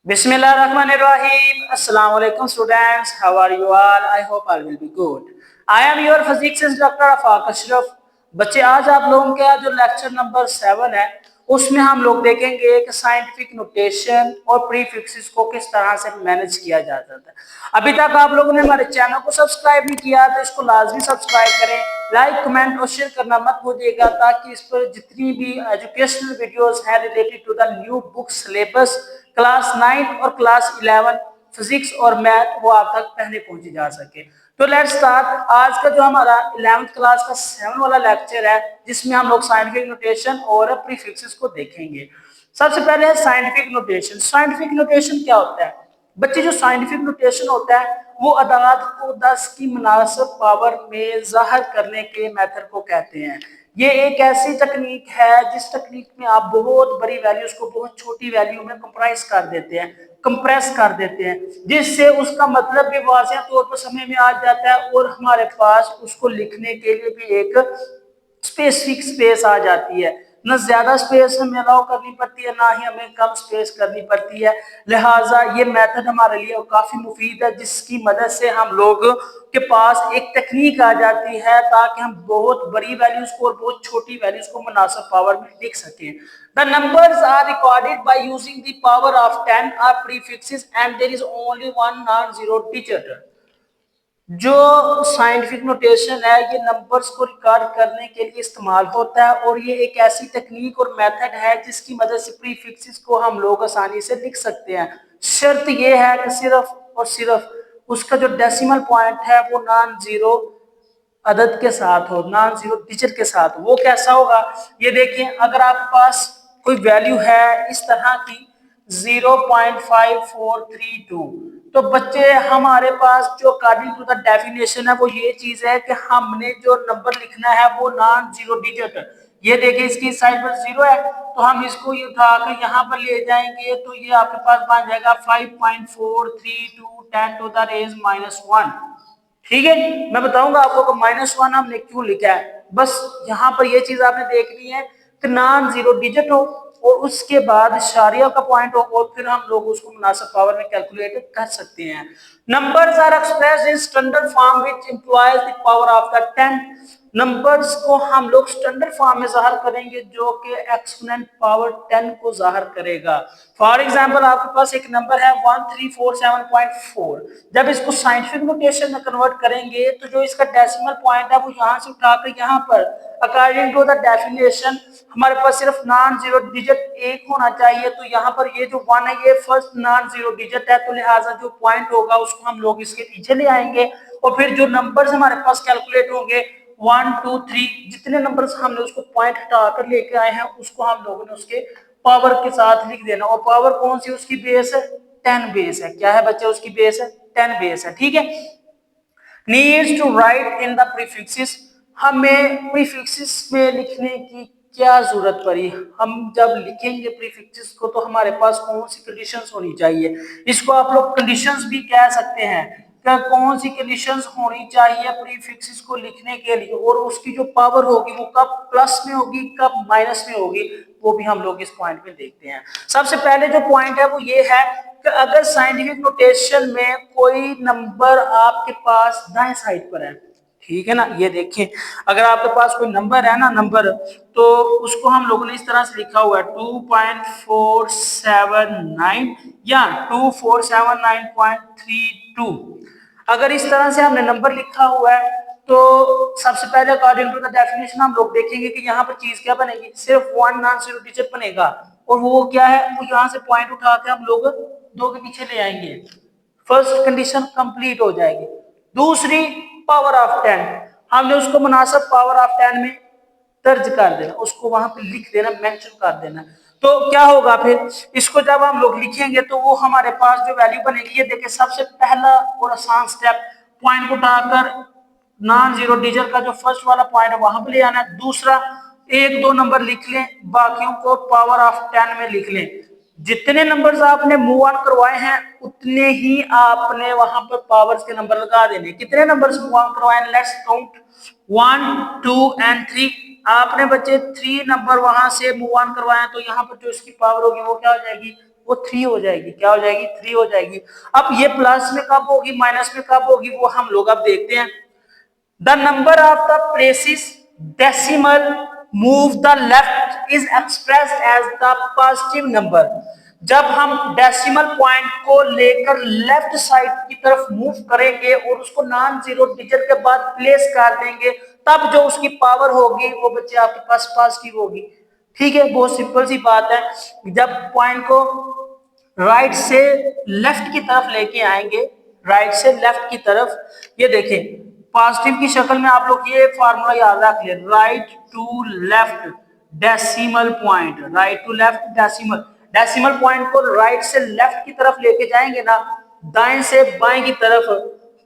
Bismillahirrahmanirrahim. Assalamu alaikum students. How are you all? I hope all will be good. I am your physics instructor Afaq Ashraf. बच्चे आज आप लोगों का जो lecture number 7 है उसमें हम लोग देखेंगे कि साइंटिफिक नोटेशन और प्रीफिक्सेस को किस तरह से मैनेज किया जाता है। अभी तक आप लोगों ने हमारे चैनल को सब्सक्राइब नहीं किया तो इसको लाजमी सब्सक्राइब करें, लाइक कमेंट और शेयर करना मत भूलिएगा ताकि इस पर जितनी भी एजुकेशनल वीडियोस हैं related to the new book syllabus class 9 और क्लास 11 फिजिक्स और मैथ वो आप तक पहले पहुंची जा सके। तो लेट्स स्टार्ट। आज का जो हमारा 11th क्लास का 7 वाला लेक्चर है जिसमें हम लोग साइंटिफिक नोटेशन और प्रीफिक्सेस को देखेंगे। सबसे पहले है साइंटिफिक नोटेशन। साइंटिफिक नोटेशन क्या होता है बच्चे? जो साइंटिफिक नोटेशन होता है वो अदाद को 10 की मुनासिब पावर में जाहिर करने के मेथड को कहते हैं। ये एक ऐसी तकनीक है जिस तकनीक में आप बहुत बड़ी वैल्यूज को बहुत छोटी वैल्यू में कंप्रेस कर देते हैं जिससे उसका मतलब भी वाज़ेह तौर पर समझ में आ जाता है और हमारे पास उसको लिखने के लिए भी एक स्पेसिफिक स्पेस आ जाती है। न ज्यादा स्पेस हमें अलाउ करनी पड़ती है ना ही हमें कम स्पेस करनी पड़ती है। लिहाजा ये मेथड हमारे लिए काफी मुफीद है जिसकी मदद से हम लोग के पास एक टेक्निक आ जाती है ताकि हम बहुत बड़ी वैल्यूज को और बहुत छोटी वैल्यूज को मुनासिब पावर में लिख सकें। The numbers are recorded by using the power of 10 are prefixes and there is only one non-zero digit। जो साइंटिफिक नोटेशन है ये नंबर्स को रिकॉर्ड करने के लिए इस्तेमाल होता है और ये एक ऐसी टेक्निक और मेथड है जिसकी मदद से प्रीफिक्सेस को हम लोग आसानी से लिख सकते हैं। शर्त ये है कि सिर्फ और सिर्फ उसका जो डेसिमल पॉइंट है वो नॉन जीरो अदद के साथ हो, नॉन जीरो डिजिट के साथ। वो कैसा होगा ये देखिए, अगर आपके पास कोई वैल्यू है इस तरह की 0.5432 तो बच्चे हमारे पास जो अकॉर्डिंग टू द डेफिनेशन है वो ये चीज है कि हमने जो नंबर लिखना है वो नॉन जीरो डिजिट। ये देखिए इसकी साइड पर 0 है तो हम इसको ये उठाकर यहाँ पर ले जाएंगे तो ये आपके पास बन जाएगा 5.432 10 टू द रेज -1। ठीक है, मैं बताऊंगा आपको कि -1 हमने क्यों लिखा है। बस यहाँ पर ये चीज आपने देखनी है कि नॉन जीरो डिजिट हो और उसके बाद शारिया का पॉइंट हो और फिर हम लोग उसको मुनासिब पावर में कैलकुलेट कर सकते हैं। Numbers are expressed in standard form which employs the power of the 10। Numbers को हम लोग स्टैंडर्ड फॉर्म में जाहिर करेंगे जो कि एक्सपोनेंट पावर 10 को जाहिर करेगा। फॉर एग्जांपल आपके पास एक नंबर है 1347.4। जब इसको साइंटिफिक नोटेशन में कन्वर्ट करेंगे तो जो इसका डेसिमल पॉइंट है वो यहाँ से उठाकर यहाँ पर अकॉर्डिंग टू द डेफिनेशन हमारे पास सिर्फ नॉन जीरो डिजिट एक होना चाहिए। तो यहाँ पर ये जो 1 है ये फर्स्ट नॉन जीरो डिजिट है तो लिहाजा जो पॉइंट होगा उसको हम लोग इसके पीछे ले आएंगे और फिर जो नंबर्स हमारे पास कैलकुलेट होंगे 1 2 3 जितने नंबर्स हमने उसको पॉइंट हटाकर लेके आए हैं उसको हम लोगों ने उसके पावर के साथ लिख देना। और पावर कौन सी उसकी बेस है? 10 बेस है। क्या है बच्चे? उसकी बेस है 10 बेस है। ठीक है, needs to write in the prefixes. हमें प्रीफिक्सेस में लिखने की क्या जरूरत पड़ी? हम जब लिखेंगे प्रीफिक्सेस को तो हमारे पास कौन सी कंडीशंस होनी चाहिए? इसको आप लोग कंडीशंस भी कह सकते हैं। क्या कौन सी कंडीशंस होनी चाहिए प्रीफिक्सेस को लिखने के लिए और उसकी जो पावर होगी वो कब प्लस में होगी कब माइनस में होगी वो भी हम लोग इस पॉइंट में देखते हैं। सबसे पहले जो पॉइंट है वो ये है कि अगर साइंटिफिक नोटेशन में कोई नंबर आपके पास दाएं साइड पर है, ठीक है ना, ये देखिए अगर आपके पास कोई नंबर है ना नंबर तो उसको हम लोगों ने इस तरह से लिखा हुआ है 2.479 या 2479.32। अगर इस तरह से हमने नंबर लिखा हुआ है तो सबसे पहले अकॉर्डिंग टू द डेफिनेशन हम लोग देखेंगे कि यहाँ पर चीज क्या बनेगी, सिर्फ 1 नॉन जीरो डिजिट बनेगा और वो क्या है, वो यहाँ से पॉइंट उठा के हम लोग 2 के पीछे ले आएंगे। फर्स्ट कंडीशन कंप्लीट हो जाएगी। दूसरी पावर ऑफ 10, हमने उसको मुनासिब पावर ऑफ 10 में दर्ज कर देना, उसको वहां पे लिख देना, मेंशन कर देना। तो क्या होगा फिर इसको जब हम लोग लिखेंगे तो वो हमारे पास जो वैल्यू बनेगी, ये देखिए सबसे पहला और आसान स्टेप पॉइंट को उठाकर नॉन जीरो डिजिट का जो फर्स्ट वाला पॉइंट है वहां पे ले आना है। दूसरा एक दो नंबर लिख लें, बाकियों को पावर ऑफ 10 में लिख लें। जितने नंबर्स आपने मूव ऑन करवाए हैं उतने ही आपने वहां पर पावर्स के नंबर लगा देने। कितने नंबर्स मूव ऑन करवाए? Let's count 1 2 and 3। आपने बच्चे 3 नंबर वहां से मूव ऑन करवाए तो यहाँ पर जो इसकी पावर होगी वो क्या हो जाएगी वो 3 हो जाएगी। क्या हो जाएगी? 3 हो जाएगी। अब ये प्लस में कब होगी, माइनस में कब होगी, वो हम लोग अब देखते हैं। The number of the places decimal move the left is expressed as the positive number. जब हम डेसिमल पॉइंट को लेकर लेफ्ट साइड की तरफ मूव करेंगे और उसको नॉन जीरो डिजिट के बाद प्लेस कर देंगे, तब जो उसकी पावर होगी वो बच्चे आपके पास पॉजिटिव होगी। ठीक है, बहुत सिंपल सी बात है। जब पॉइंट को राइट से लेफ्ट की तरफ लेके आएंगे, राइट से लेफ्ट की तरफ, ये देखें पॉजिटिव की शक्ल में आप लोग ये फार्मूला याद रख लें, right to left decimal point, right to left decimal, decimal point को राइट से लेफ्ट की तरफ लेके जाएंगे ना, दाएं से बाएं की तरफ,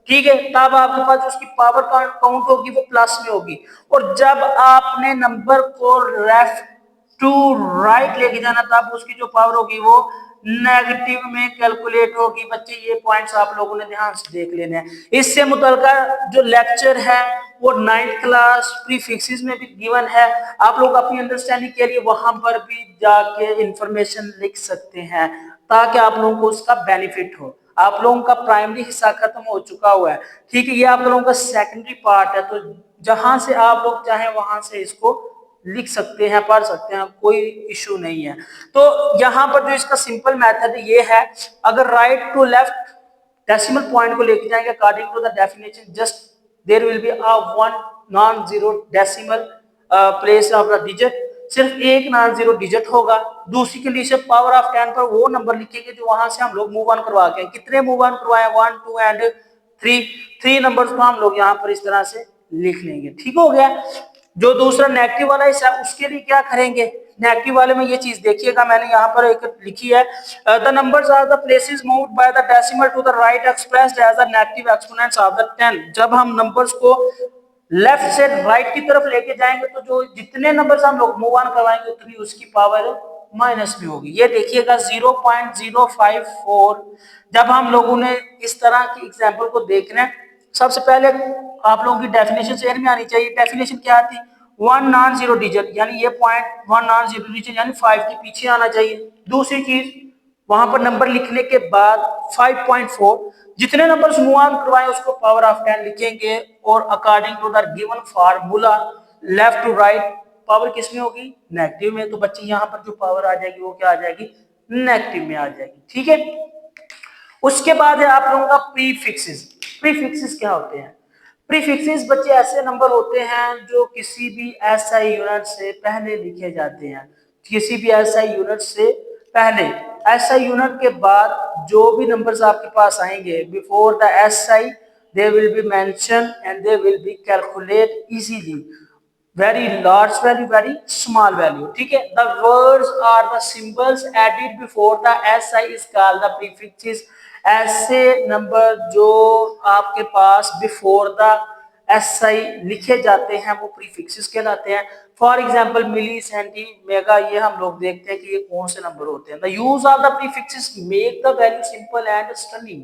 ठीक है, तब आपके पास उसकी पावर काउंट होगी वो प्लस में होगी। और जब आपने नंबर को लेफ्ट टू राइट लेके जाना, तब उसकी जो पावर होगी वो नेगेटिव में कैलकुलेट होगी। बच्चे ये पॉइंट्स आप लोगों ने ध्यान से देख लेने हैं। इससे मुतल्लिका जो लेक्चर है वो 9th क्लास प्रीफिक्सेस में भी गिवन है। आप लोग अपनी अंडरस्टैंडिंग के लिए वहां पर भी जाके इंफॉर्मेशन लिख सकते हैं, ताकि आप लोगों को उसका बेनिफिट हो। आप लोगों का प्राइमरी हिस्सा खत्म हो चुका हुआ है, ठीक है, ये आप लोगों का सेकेंडरी पार्ट है। तो जहां से आप लोग चाहें वहां से इसको लिख सकते हैं, पढ़ सकते हैं, कोई इशू नहीं है। तो यहाँ पर जो इसका सिंपल मेथड ये है, अगर right to left decimal point को लेके जाएंगे according to the definition, just there will be a one non zero decimal place of the digit, सिर्फ एक नॉन जीरो डिजिट होगा। दूसरी कंडीशन पावर ऑफ 10 पर वो नंबर लिखेंगे जो वहां से हम लोग मूव ऑन करवा के, कितने मूव ऑन करवाए, 1 2 एंड 3, 3 नंबर्स को हम लोग यहाँ पर इस तरह से लिख लेंगे। ठीक हो गया। जो दूसरा नेगेटिव वाला हिस्सा है उसके लिए क्या करेंगे, नेगेटिव वाले में ये चीज देखिएगा, मैंने यहाँ पर एक लिखी है, the numbers are the places moved by the decimal to the right expressed as the negative exponents of the 10। जब हम नंबर्स को लेफ्ट से राइट की तरफ लेके जाएंगे तो जो जितने नंबर्स हम लोग मूव ऑन करवाएंगे उतनी उसकी पावर माइनस में होगी। ये देखिएगा 0.054। जब हम लोगों ने इस तरह की एग्जांपल को देखना है, सबसे पहले आप लोगों की डेफिनेशन शेयर में आनी चाहिए। डेफिनेशन क्या आती, वन नॉन जीरो डिजिट, यानी ये point one non zero digit यानी 5 के पीछे आना चाहिए। दूसरी चीज, वहां पर नंबर लिखने के बाद 5.4, जितने नंबर मूव ऑन करवाए उसको पावर ऑफ 10 लिखेंगे, और according to the given formula left to right power किस में होगी, नेगेटिव में। तो बच्चे यहाँ पर जो पावर आ जाएगी वो क्या आ जाएगी, नेगेटिव में आ जाएगी। ठीक है, उसके बाद है आप लोगों का प्रीफिक्सेस। प्रीफिक्सेस क्या होते हैं? प्रीफिक्सेस बच्चे ऐसे नंबर होते हैं जो किसी भी एसआई यूनिट से पहले लिखे जाते हैं, किसी भी एसआई यूनिट से पहले। एसआई यूनिट के बाद जो भी नंबर्स आपके पास आएंगे, before the SI they will be mention and they will be calculate easily, very large value, very small value। ठीक है, the words are the symbols added before the SI is called the prefixes। ऐसे number जो आपके पास before the SI लिखे जाते हैं वो prefixes कहलाते हैं। For example milli, centi, mega, ये हम लोग देखते हैं कि ये कौन से नंबर होते हैं। The use of the prefixes make the value simple and stunning.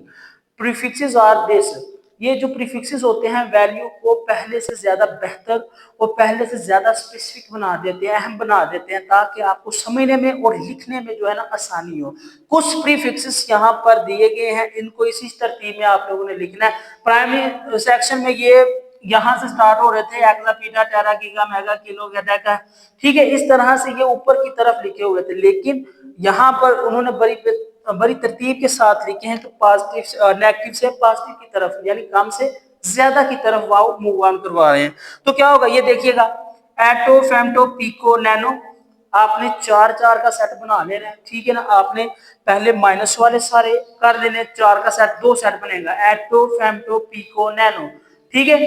Prefixes are this, ये जो प्रीफिक्सेस होते हैं वैल्यू को पहले से ज्यादा बेहतर और पहले से ज्यादा स्पेसिफिक बना देते हैं, अहम बना देते हैं, ताकि आपको समझने में और लिखने में जो है ना आसानी हो। कुछ प्रीफिक्सेस यहाँ पर दिए गए हैं, इनको इसी तरतीब में आप लोगों ने लिखना है। प्राइमरी सेक्शन में ये यहाँ से स्टार्ट हो रहे थे, एक्ला, पीटा, टेरा, गीगा, मेगा, किलो, डेका, ठीक है, इस तरह से ये ऊपर की तरफ लिखे हुए थे। लेकिन यहाँ पर उन्होंने बड़ी तरतीब के साथ लिखे हैं, तो पॉजिटिव नेगेटिव से पॉजिटिव की तरफ यानी कम से ज्यादा की तरफ वाव मूव ऑन करवा रहे हैं। तो क्या होगा ये देखिएगा, एटो, फेमटो, पिको, नैनो, आपने 4 का सेट बना लेना है। ठीक है ना, आपने पहले माइनस वाले सारे कर लेने, 4 का सेट, 2 सेट बनेगा, एटो, फेमटो, पिको, नैनो। ठीक है,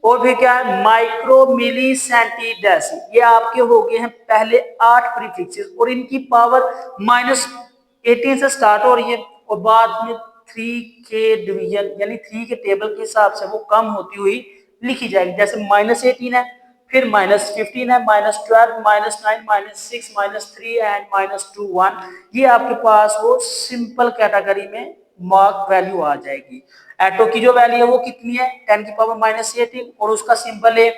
और फिर क्या है, माइक्रो, मिली, सेंटी, डेसी, ये आपके हो गए हैं पहले 8 प्रीफिक्सेस, और इनकी पावर -18 से स्टार्ट हो रही है, और बाद में 3 के डिवीजन यानी 3 के टेबल के हिसाब से वो कम होती हुई लिखी जाएगी। जैसे -18 है, फिर -15 है, -12, -9, -6, -3 एंड -2, 1। ये आपके पास वो सिंपल कैटेगरी में मार्क वैल्यू आ जाएगी। एटो की जो वैल्यू है वो कितनी है, 10 की पावर -18, और उसका सिंबल है।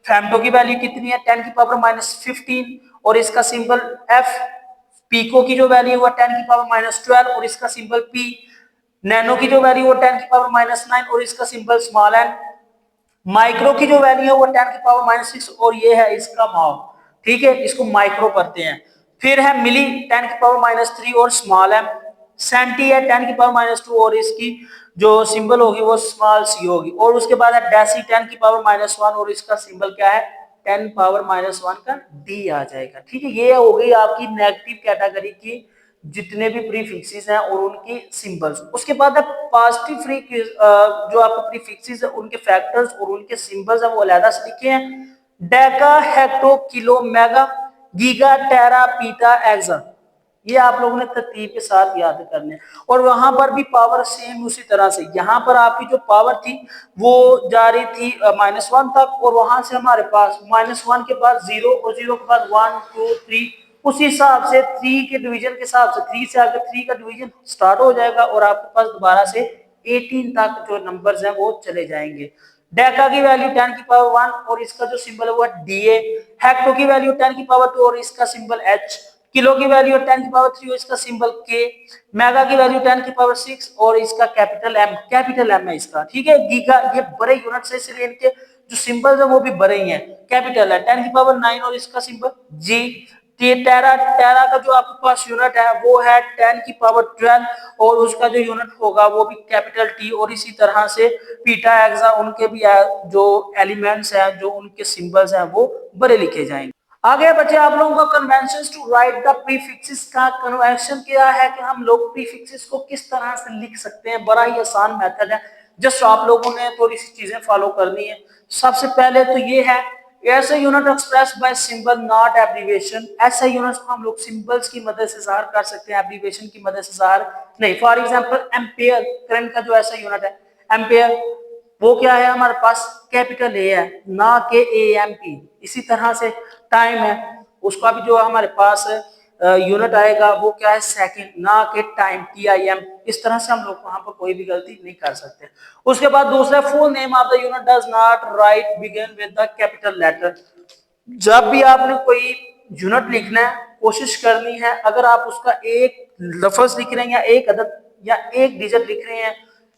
फेमटो की वैल्यू कितनी है, 10 की पावर -15, और इसका सिंबल F पिको की जो वैल्यू है वो 10 की पावर -12 और इसका सिंबल पी। नैनो की जो वैल्यू है 10 की पावर -9 और इसका सिंबल स्मॉल एन। माइक्रो की जो वैल्यू है वो 10 की पावर -6 और ये है इसका माओ। ठीक है, इसको माइक्रो पढ़ते हैं। फिर है मिली 10 की पावर -3 और स्मॉल एम। सेंटी है 10 की पावर -2 और इसकी जो सिंबल होगी वो स्मॉल सी होगी। और उसके बाद है डेसी 10 की पावर -1 और इसका सिंबल क्या है 10 पावर -1 का डी आ जाएगा। ठीक है, ये हो गई आपकी नेगेटिव कैटेगरी की जितने भी प्रीफिक्सेस हैं और उनकी सिंबल्स। उसके बाद है पॉजिटिव फ्री जो आपके प्रीफिक्सेस है उनके फैक्टर्स और उनके सिंबल्स है वो अलग से लिखे हैं। Deca, hecto, kilo, mega, giga, tera, peta, exa. ये आप लोगों ने तरतीब के साथ याद करने हैं। और वहां पर भी पावर सेम उसी तरह से, यहाँ पर आपकी जो पावर थी वो जा रही थी -1 तक और वहां से हमारे पास -1 के बाद 0 और 0 के बाद 1 2 3 उसी हिसाब से 3 के डिवीजन के हिसाब से 3 से आगे 3 का डिवीजन स्टार्ट हो जाएगा और आपके पास दोबारा से 18 तक जो नंबर्स हैं वो चले जाएंगे। डेका की वैल्यू 10 की पावर 1 और इसका जो सिंबल है वो है डीए। हेक्टो की वैल्यू 10 की पावर 2 और इसका सिंबल एच। किलो की वैल्यू 10 की पावर 3 और इसका सिंबल के। मेगा की वैल्यू 10 की पावर 6 और इसका कैपिटल एम है इसका। ठीक है, गीगा ये बड़े यूनिट्स है इसलिए इनके जो सिंबल्स है वो भी बड़े ही हैं। कैपिटल है 10 की पावर 9 और इसका सिंबल जी। टेरा टेरा का जो आपके पास यूनिट है वो है 10 की पावर 12 और उसका जो यूनिट होगा वो भी कैपिटल टी। और इसी तरह से पीटा, एक्सा उनके भी जो एलिमेंट्स हैं जो उनके सिंबल्स हैं वो बड़े लिखे जाएंगे। आगे बच्चे आप लोगों का convention to write the prefixes का कन्वेंशन क्या है कि हम लोग प्रीफिक्सेस को किस तरह से लिख सकते हैं। बड़ा ही आसान मेथड है, जस्ट आप लोगों ने थोड़ी सी चीजें फॉलो करनी है। सबसे पहले तो ये है ऐसे unit express bye symbol not abbreviation. ऐसे यूनिट्स को हम लोग सिंबल्स की मदद से ज़ाहिर कर सकते हैं, एब्रीविएशन की मदद से ज़ाहिर नहीं। फॉर एग्जांपल एम्पेयर करंट का जो ऐसा यूनिट है एम्पेयर, वो क्या है हमारे पास कैपिटल ए है ना के AMP। इसी तरह से टाइम है उसका भी जो हमारे पास यूनिट आएगा वो क्या है सेकंड ना के टाइम TIM। इस तरह से हम लोग वहां पर कोई भी गलती नहीं कर सकते। उसके बाद दूसरा full name of the unit does not write begin with the capital letter. जब भी आपने कोई यूनिट लिखना है कोशिश करनी है अगर आप उसका एक लफ्ज लिख रहे हैं या एक अदद या एक डिजिट लिख रहे हैं,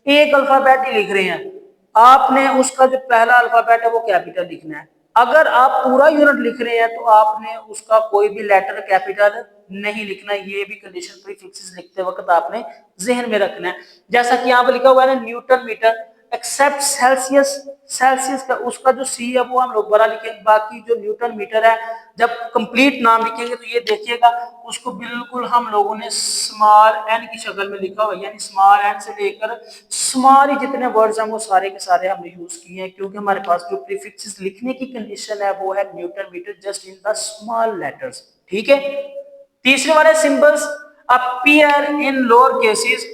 एक अल्फाबेट ही लिख रहे हैं, आपने उसका जो पहला अल्फाबेट है वो कैपिटल लिखना है। अगर आप पूरा यूनिट लिख रहे हैं तो आपने उसका कोई भी लेटर कैपिटल नहीं लिखना। ये भी कंडीशन प्रीफिक्सेस लिखते वक्त आपने जहन में रखना है। जैसा कि यहाँ पर लिखा हुआ है ना newton metre except Celsius. Celsius का उसका जो सी है वो हम लोग बड़ा लिखेंगे, बाकी जो न्यूटन मीटर है जब कंप्लीट नाम लिखेंगे तो ये देखिएगा उसको बिल्कुल हम लोगों ने स्मॉल एन की शक्ल में लिखा हुआ है, यानी स्मॉल एन से लेकर स्मॉल जितने वर्ड्स हैं वो सारे के सारे हमने यूज किए हैं क्योंकि हमारे पास जो प्रीफिक्सेस लिखने की कंडीशन है वो है newton metre just in the small letters. ठीक है, तीसरे वाले symbols appear in lower cases.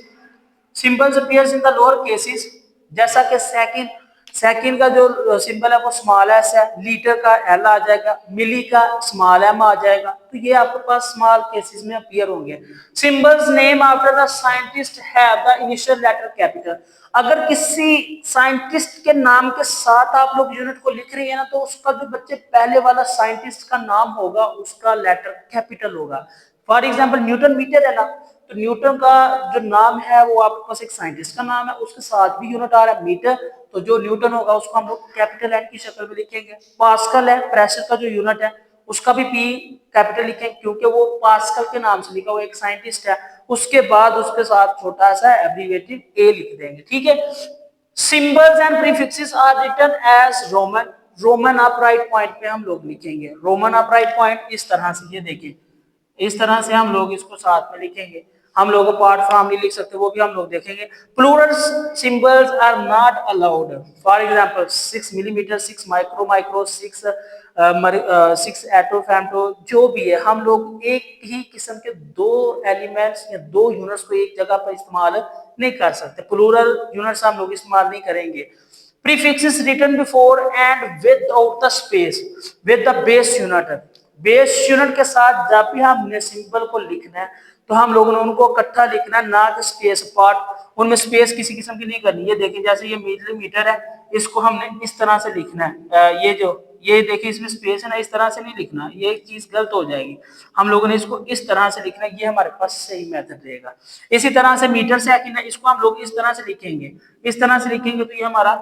Symbols appears in the lower cases जैसा कि सेकंड, सेकंड का जो सिंबल है वो स्मॉल एस है, लीटर का एल आ जाएगा, मिली का स्मॉल एम आ जाएगा। तो ये आपके पास स्मॉल केसेस में अपीयर होंगे। Symbols name after the scientist have the initial letter capital. अगर किसी साइंटिस्ट के नाम के साथ आप लोग यूनिट को लिख रही है ना तो उसका जो बच्चे पहले वाला साइंटिस्ट का नाम होगा उसका लेटर कैपिटल होगा। फॉर एग्जाम्पल न्यूटन मीटर है ना, तो न्यूटन का जो नाम है वो आपके पास एक साइंटिस्ट का नाम है, उसके साथ भी यूनिट आ रहा है मीटर, तो जो न्यूटन होगा उसको हम लोग कैपिटल एन की शक्ल में लिखेंगे। पास्कल है प्रेशर का जो यूनिट है उसका भी पी कैपिटल लिखेंगे क्योंकि वो पास्कल के नाम से लिखा हुआ एक साइंटिस्ट है। उसके बाद उसके साथ छोटा सा एब्रीविएटेड ए लिख देंगे। ठीक है, symbols and prefixes are written as Roman. Roman upright point पे हम लोग लिखेंगे। रोमन अपराइट पॉइंट इस तरह से, ये देखिए इस तरह से हम लोग इसको साथ में लिखेंगे। हम लोग पार्ट फॉर्म नहीं लिख सकते वो भी हम लोग देखेंगे। Plural symbols are not allowed. For example 6 millimetre, 6 micro micro, 6 atto femto, जो भी है हम लोग एक ही किस्म के दो एलिमेंट्स या दो यूनिट्स को एक जगह पर इस्तेमाल नहीं कर सकते। प्लूरल यूनिट्स हम लोग इस्तेमाल नहीं करेंगे। Prefixes written before and without the space with the base unit। Base unit के साथ जब भी हमने सिंबल को लिखना है तो हम लोगों ने उनको इकट्ठा लिखना है, ना कि स्पेस पार्ट। उनमें स्पेस किसी किस्म की नहीं करनी है। देखिए जैसे ये मिलीमीटर है इसको हमने इस तरह से लिखना है, ये देखिए इसमें स्पेस है ना, इस तरह से नहीं लिखना, ये चीज गलत हो जाएगी। हम लोगों ने इसको इस तरह से लिखना, ये हमारे पास सही मेथड रहेगा। इसी तरह से मीटर सेकंड है, इसको हम लोग इस तरह से लिखेंगे, इस तरह से लिखेंगे तो ये हमारा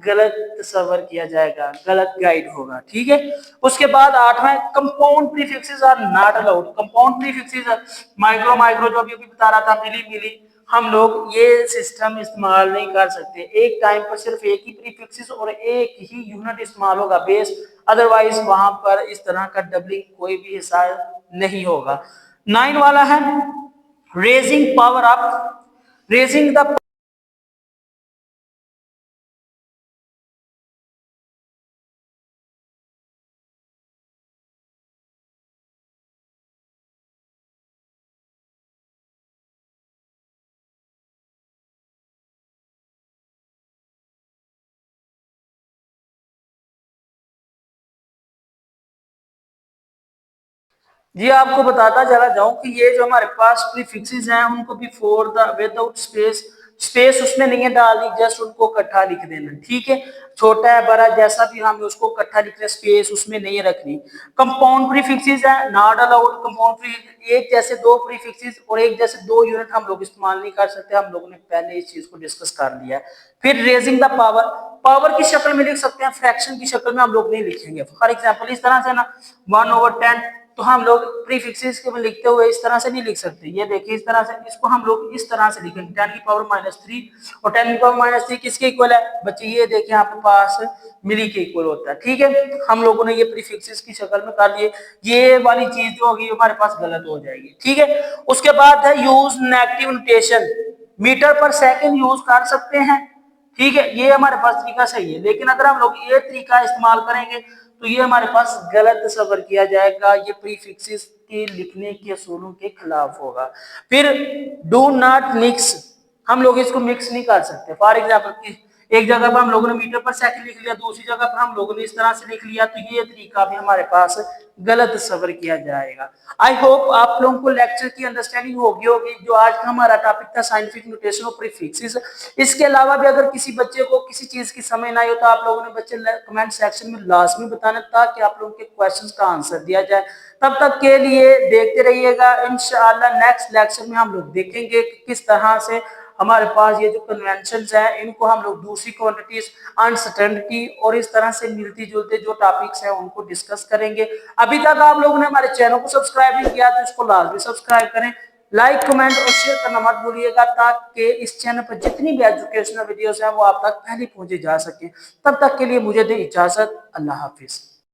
गलत तस्वर किया जाएगा, गलत गाइड होगा, ठीक है। उसके बाद 8वां, compound prefixes are not allowed. Compound prefixes micro micro जो अभी बता रहा था, मिली मिली, हम लोग ये सिस्टम इस्तेमाल नहीं कर सकते। एक टाइम पर सिर्फ एक ही प्रीफिक्सेस और एक ही यूनिट इस्तेमाल होगा, बेस, अदरवाइज वहां पर इस तरह का डबलिंग कोई भी हिस्सा नहीं होगा। 9 वाला है raising power up, raising the. जी आपको बताता चला जाऊं कि ये जो हमारे पास प्रीफिक्सेस हैं उनको before the without space, space उसमें नहीं है डालनी, जस्ट उनको इकट्ठा लिख देना, ठीक है। छोटा है बड़ा जैसा भी हम उसको इकट्ठा लिख रहे, स्पेस उसमें नहीं रखनी। कंपाउंड प्रीफिक्सेस है नॉट अलाउड। कंपाउंड प्रीफिक्स एक जैसे दो प्रीफिक्सेस और एक जैसे दो यूनिट हम लोग इस्तेमाल नहीं कर सकते, हम लोगों ने पहले इस चीज को डिस्कस कर लिया है। फिर रेजिंग द पावर, पावर की शक्ल में लिख सकते हैं, फ्रैक्शन की शक्ल में हम लोग नहीं लिखेंगे। फॉर एग्जाम्पल इस तरह से ना 1/10, तो हम लोग प्रीफिक्सेस के में लिखते हुए इस तरह से नहीं लिख सकते। ये देखिए इस तरह से, इसको हम लोग इस तरह से लिखेंगे 10⁻³ और 10⁻³ किसके इक्वल है बच्चे, ये देखिए आपके पास मिली के इक्वल होता है, ठीक है। हम लोगों ने ये प्रीफिक्सेस की शक्ल में कर लिए, ये वाली चीज जो होगी हमारे पास गलत हो जाएगी, ठीक है। उसके बाद है यूज नेगेटिव नोटेशन, मीटर पर सेकंड यूज कर सकते हैं, ठीक है, ये हमारे पास तरीका सही है। लेकिन अगर हम लोग ये तरीका इस्तेमाल करेंगे तो ये हमारे पास गलत तस्वर किया जाएगा, ये प्रीफिक्सेस के लिखने के असूलों के खिलाफ होगा। फिर डू नॉट मिक्स, हम लोग इसको मिक्स नहीं कर सकते। फॉर एग्जाम्पल एक जगह पर हम लोगों ने मीटर पर सेकंड लिख लिया, दूसरी जगह पर हम लोगों ने इस तरह से लिख लिया, तो ये तरीका भी हमारे पास गलत तस्वर किया जाएगा। आई होप आप लोगों को लेक्चर की अंडरस्टैंडिंग होगी होगी। जो आज का हमारा टॉपिक था साइंटिफिक नोटेशन ऑफ प्रीफिक्सेस, इसके अलावा भी अगर किसी बच्चे को किसी चीज की समझ ना आई हो तो आप लोगों ने बच्चे कमेंट सेक्शन में लाजमी बताना, ताकि आप लोगों के क्वेश्चंस का आंसर दिया जाए। तब तक के लिए देखते रहिएगा, इंशाअल्लाह नेक्स्ट लेक्चर में हम लोग देखेंगे कि किस तरह से हमारे पास ये जो कन्वेंशंस हैं इनको हम लोग दूसरी क्वांटिटीज, अनसर्टेनिटी और इस तरह से मिलती जुलते जो टॉपिक्स हैं उनको डिस्कस करेंगे। अभी तक आप लोगों ने हमारे चैनल को सब्सक्राइब नहीं किया तो इसको लाजमी सब्सक्राइब करें, लाइक कमेंट और शेयर करना मत भूलिएगा, ताकि इस चैनल पर जितनी भी एजुकेशनल वीडियोस हैं वो आप तक पहले पहुंचे जा सके। तब तक के लिए मुझे दे इजाजत, अल्लाह हाफिज।